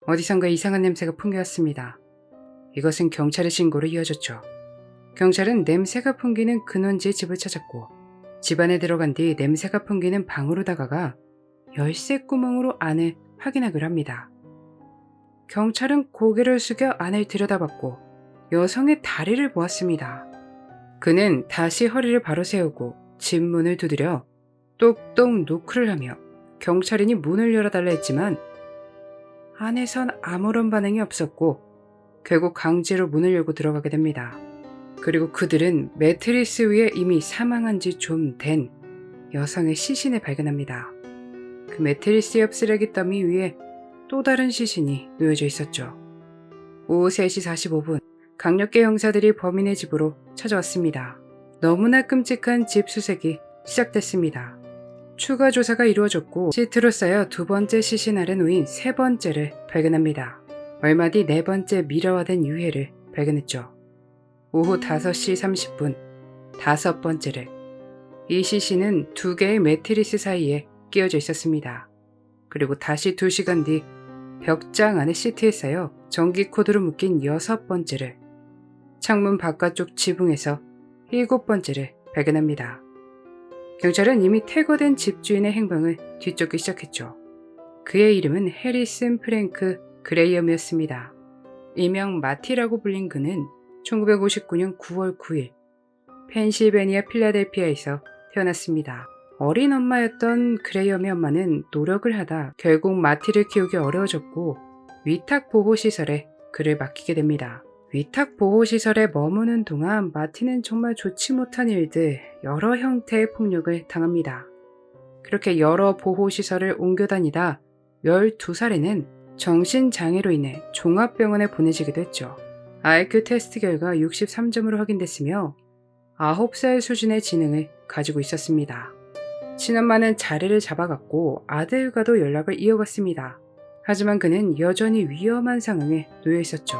어디선가 이상한 냄새가 풍겨왔습니다. 이것은 경찰의 신고로 이어졌죠. 경찰은 냄새가 풍기는 근원지의 집을 찾았고 집안에 들어간 뒤 냄새가 풍기는 방으로 다가가 열쇠 구멍으로 안을 확인하기로 합니다. 경찰은 고개를 숙여 안을 들여다봤고 여성의 다리를 보았습니다. 그는 다시 허리를 바로 세우고 집 문을 두드려 똑똑 노크를 하며 경찰인이 문을 열어달라 했지만 안에선 아무런 반응이 없었고 결국 강제로 문을 열고 들어가게 됩니다. 그리고 그들은 매트리스 위에 이미 사망한 지 좀 된 여성의 시신을 발견합니다. 그 매트리스 옆 쓰레기 더미 위에 또 다른 시신이 놓여져 있었죠. 오후 3시 45분 강력계 형사들이 범인의 집으로 찾아왔습니다. 너무나 끔찍한 집 수색이 시작됐습니다. 추가 조사가 이루어졌고 시트로 쌓여 두 번째 시신 아래 놓인 세 번째를 발견합니다. 얼마 뒤 네 번째 미러화된 유해를 발견했죠. 오후 5시 30분 다섯 번째를. 이 시신은 두 개의 매트리스 사이에 끼워져 있었습니다. 그리고 다시 2시간 뒤 벽장 안에 시트에 쌓여 전기 코드로 묶인 여섯 번째를. 창문 바깥쪽 지붕에서 일곱 번째를 발견합니다. 경찰은 이미 퇴거된 집주인의 행방을 뒤쫓기 시작했죠. 그의 이름은 해리슨 프랭크 그레이엄이었습니다. 일명 마티라고 불린 그는 1959년 9월 9일 펜실베니아 필라델피아에서 태어났습니다. 어린 엄마였던 그레이엄의 엄마는 노력을 하다 결국 마티를 키우기 어려워졌고 위탁보호시설에 그를 맡기게 됩니다. 위탁보호시설에 머무는 동안 마티는 정말 좋지 못한 일들, 여러 형태의 폭력을 당합니다. 그렇게 여러 보호시설을 옮겨 다니다 12살에는 정신장애로 인해 종합병원에 보내지기도 했죠. IQ 테스트 결과 63점으로 확인됐으며 9살 수준의 지능을 가지고 있었습니다. 친엄마는 자리를 잡아갔고 아들과도 연락을 이어갔습니다. 하지만 그는 여전히 위험한 상황에 놓여 있었죠.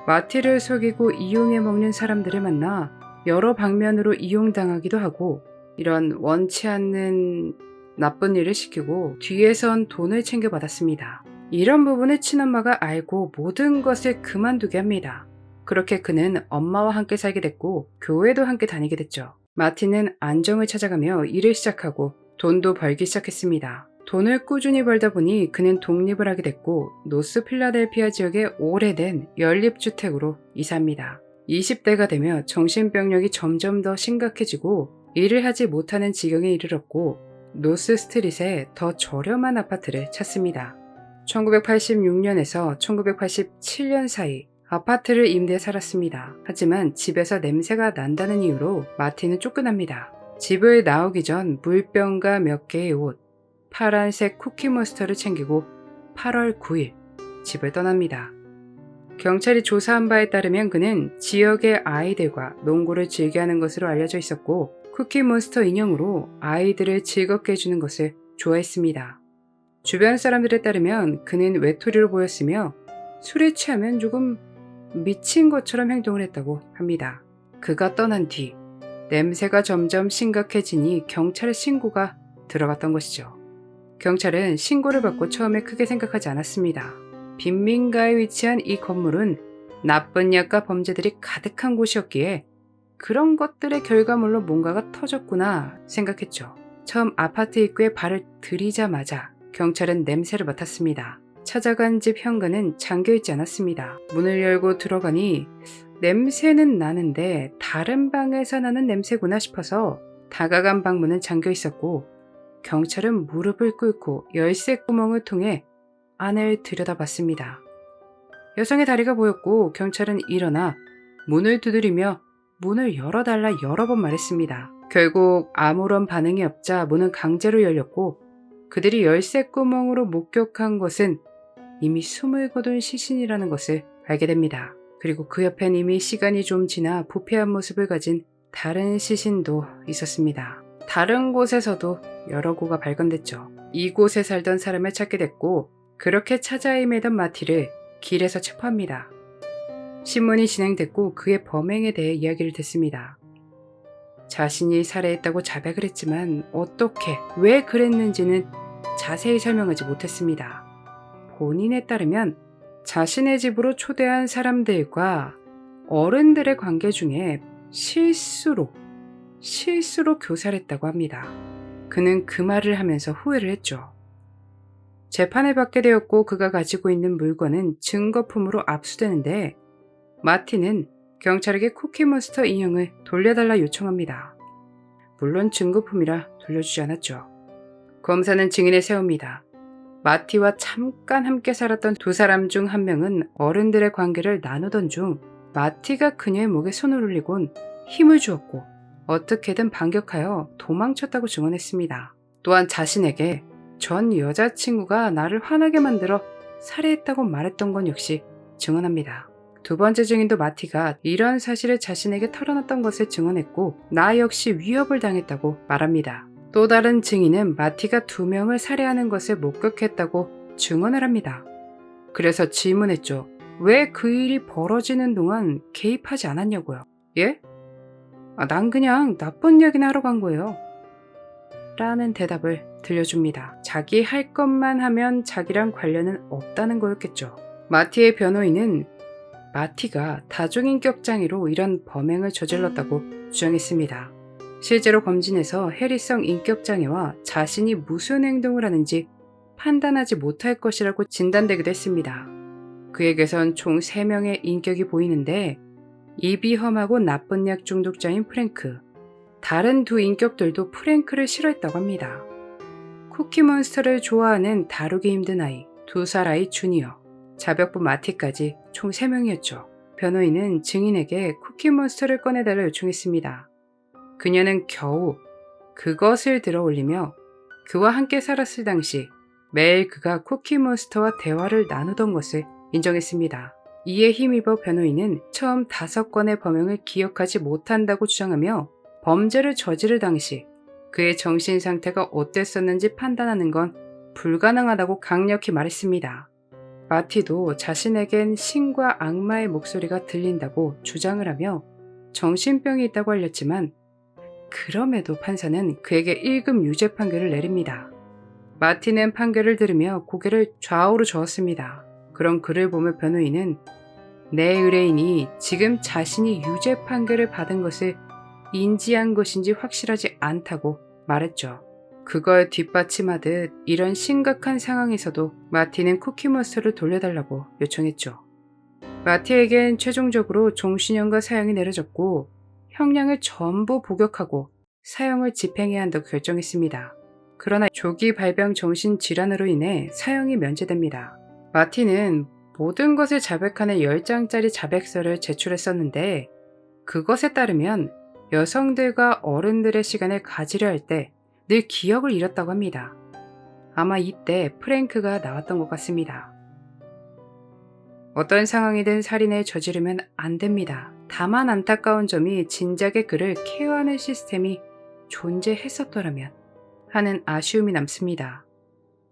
마티를 속이고 이용해 먹는 사람들을 만나 여러 방면으로 이용당하기도 하고 이런 원치 않는 나쁜 일을 시키고 뒤에선 돈을 챙겨받았습니다. 이런 부분을 친엄마가 알고 모든 것을 그만두게 합니다. 그렇게 그는 엄마와 함께 살게 됐고 교회도 함께 다니게 됐죠. 마티는 안정을 찾아가며 일을 시작하고 돈도 벌기 시작했습니다. 돈을 꾸준히 벌다 보니 그는 독립을 하게 됐고 노스 필라델피아 지역의 오래된 연립주택으로 이사합니다. 20대가 되며 정신병력이 점점 더 심각해지고 일을 하지 못하는 지경에 이르렀고 노스 스트릿에 더 저렴한 아파트를 찾습니다. 1986년에서 1987년 사이 아파트를 임대해 살았습니다. 하지만 집에서 냄새가 난다는 이유로 마티는 쫓겨납니다. 집을 나오기 전 물병과 몇 개의 옷, 파란색 쿠키몬스터를 챙기고 8월 9일 집을 떠납니다. 경찰이 조사한 바에 따르면 그는 지역의 아이들과 농구를 즐겨하는 것으로 알려져 있었고 쿠키몬스터 인형으로 아이들을 즐겁게 해주는 것을 좋아했습니다. 주변 사람들에 따르면 그는 외톨이로 보였으며 술에 취하면 조금 미친 것처럼 행동을 했다고 합니다. 그가 떠난 뒤 냄새가 점점 심각해지니 경찰에 신고가 들어갔던 것이죠. 경찰은 신고를 받고 처음에 크게 생각하지 않았습니다. 빈민가에 위치한 이 건물은 나쁜 약과 범죄들이 가득한 곳이었기에 그런 것들의 결과물로 뭔가가 터졌구나 생각했죠. 처음 아파트 입구에 발을 들이자마자 경찰은 냄새를 맡았습니다. 찾아간 집 현관은 잠겨있지 않았습니다. 문을 열고 들어가니 냄새는 나는데 다른 방에서 나는 냄새구나 싶어서 다가간 방문은 잠겨있었고 경찰은 무릎을 꿇고 열쇠 구멍을 통해 안을 들여다봤습니다. 여성의 다리가 보였고 경찰은 일어나 문을 두드리며 문을 열어달라 여러 번 말했습니다. 결국 아무런 반응이 없자 문은 강제로 열렸고 그들이 열쇠 구멍으로 목격한 것은 이미 숨을 거둔 시신이라는 것을 알게 됩니다. 그리고 그 옆엔 이미 시간이 좀 지나 부패한 모습을 가진 다른 시신도 있었습니다. 다른 곳에서도 여러 구가 발견됐죠. 이곳에 살던 사람을 찾게 됐고 그렇게 찾아 헤매던 마티를 길에서 체포합니다. 신문이 진행됐고 그의 범행에 대해 이야기를 듣습니다. 자신이 살해했다고 자백을 했지만 어떻게, 왜 그랬는지는 자세히 설명하지 못했습니다. 본인에 따르면 자신의 집으로 초대한 사람들과 어른들의 관계 중에 실수로 교살했다고 합니다. 그는 그 말을 하면서 후회를 했죠. 재판을 받게 되었고 그가 가지고 있는 물건은 증거품으로 압수되는데 마티는 경찰에게 쿠키몬스터 인형을 돌려달라 요청합니다. 물론 증거품이라 돌려주지 않았죠. 검사는 증인을 세웁니다. 마티와 잠깐 함께 살았던 두 사람 중 한 명은 어른들의 관계를 나누던 중 마티가 그녀의 목에 손을 올리곤 힘을 주었고 어떻게든 반격하여 도망쳤다고 증언했습니다. 또한 자신에게 전 여자친구가 나를 화나게 만들어 살해했다고 말했던 건 역시 증언합니다. 두 번째 증인도 마티가 이런 사실을 자신에게 털어놨던 것을 증언했고 나 역시 위협을 당했다고 말합니다. 또 다른 증인은 마티가 2명을 살해하는 것을 목격했다고 증언을 합니다. 그래서 질문했죠. 왜 그 일이 벌어지는 동안 개입하지 않았냐고요. 예? 난 그냥 나쁜 이야기나 하러 간 거예요. 라는 대답을 들려줍니다. 자기 할 것만 하면 자기랑 관련은 없다는 거였겠죠. 마티의 변호인은 마티가 다중인격장애로 이런 범행을 저질렀다고 주장했습니다. 실제로 검진에서 해리성 인격장애와 자신이 무슨 행동을 하는지 판단하지 못할 것이라고 진단되기도 했습니다. 그에게선 총 3명의 인격이 보이는데 입이 험하고 나쁜 약 중독자인 프랭크, 다른 2 인격들도 프랭크를 싫어했다고 합니다. 쿠키몬스터를 좋아하는 다루기 힘든 아이, 2살 아이 주니어, 자벽부 마티까지 총 3명이었죠. 변호인은 증인에게 쿠키몬스터를 꺼내달라 요청했습니다. 그녀는 겨우 그것을 들어 올리며 그와 함께 살았을 당시 매일 그가 쿠키몬스터와 대화를 나누던 것을 인정했습니다. 이에 힘입어 변호인은 처음 5건의 범행을 기억하지 못한다고 주장하며 범죄를 저지를 당시 그의 정신 상태가 어땠었는지 판단하는 건 불가능하다고 강력히 말했습니다. 마티도 자신에겐 신과 악마의 목소리가 들린다고 주장을 하며 정신병이 있다고 알렸지만 그럼에도 판사는 그에게 1급 유죄 판결을 내립니다. 마티는 판결을 들으며 고개를 좌우로 저었습니다. 그런 그를 보며 변호인은 내 의뢰인이 지금 자신이 유죄 판결을 받은 것을 인지한 것인지 확실하지 않다고 말했죠. 그걸 뒷받침하듯 이런 심각한 상황에서도 마티는 쿠키몬스터를 돌려달라고 요청했죠. 마티에겐 최종적으로 종신형과 사형이 내려졌고 형량을 전부 복역하고 사형을 집행해야 한다고 결정했습니다. 그러나 조기 발병 정신질환으로 인해 사형이 면제됩니다. 마티는 모든 것을 자백하는 10장짜리 자백서를 제출했었는데 그것에 따르면 여성들과 어른들의 시간을 가지려 할 때 늘 기억을 잃었다고 합니다. 아마 이때 프랭크가 나왔던 것 같습니다. 어떤 상황이든 살인을 저지르면 안 됩니다. 다만 안타까운 점이 진작에 그를 케어하는 시스템이 존재했었더라면 하는 아쉬움이 남습니다.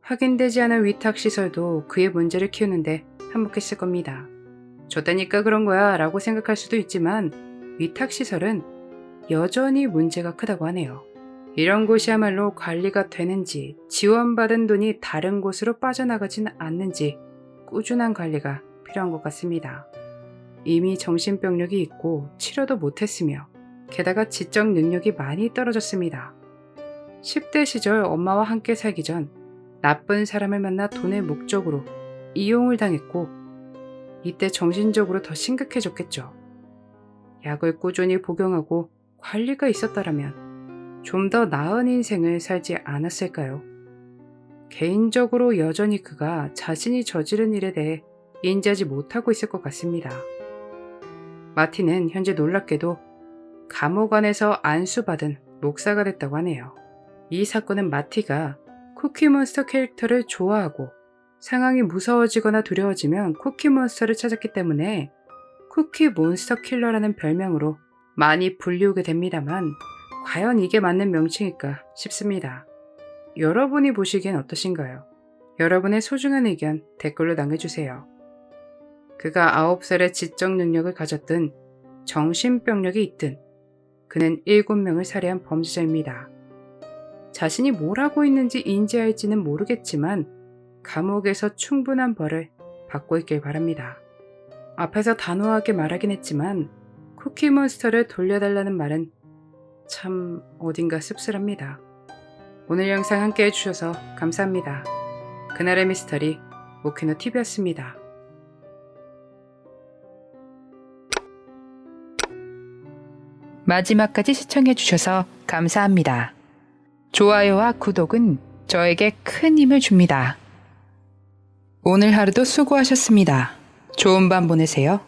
확인되지 않은 위탁시설도 그의 문제를 키우는데 한몫했을 겁니다. 줬다니까 그런 거야 라고 생각할 수도 있지만 위탁시설은 여전히 문제가 크다고 하네요. 이런 곳이야말로 관리가 되는지 지원받은 돈이 다른 곳으로 빠져나가진 않는지 꾸준한 관리가 필요한 것 같습니다. 이미 정신병력이 있고 치료도 못했으며 게다가 지적 능력이 많이 떨어졌습니다. 10대 시절 엄마와 함께 살기 전 나쁜 사람을 만나 돈의 목적으로 이용을 당했고 이때 정신적으로 더 심각해졌겠죠. 약을 꾸준히 복용하고 관리가 있었더라면 좀 더 나은 인생을 살지 않았을까요? 개인적으로 여전히 그가 자신이 저지른 일에 대해 인지하지 못하고 있을 것 같습니다. 마티는 현재 놀랍게도 감옥 안에서 안수받은 목사가 됐다고 하네요. 이 사건은 마티가 쿠키몬스터 캐릭터를 좋아하고 상황이 무서워지거나 두려워지면 쿠키몬스터를 찾았기 때문에 쿠키몬스터 킬러라는 별명으로 많이 불리우게 됩니다만 과연 이게 맞는 명칭일까 싶습니다. 여러분이 보시기엔 어떠신가요? 여러분의 소중한 의견 댓글로 남겨주세요. 그가 9살의 지적 능력을 가졌든 정신병력이 있든 그는 7명을 살해한 범죄자입니다. 자신이 뭘 하고 있는지 인지할지는 모르겠지만 감옥에서 충분한 벌을 받고 있길 바랍니다. 앞에서 단호하게 말하긴 했지만 쿠키몬스터를 돌려달라는 말은 참 어딘가 씁쓸합니다. 오늘 영상 함께 해주셔서 감사합니다. 그날의 미스터리 모키노TV였습니다. 마지막까지 시청해주셔서 감사합니다. 좋아요와 구독은 저에게 큰 힘을 줍니다. 오늘 하루도 수고하셨습니다. 좋은 밤 보내세요.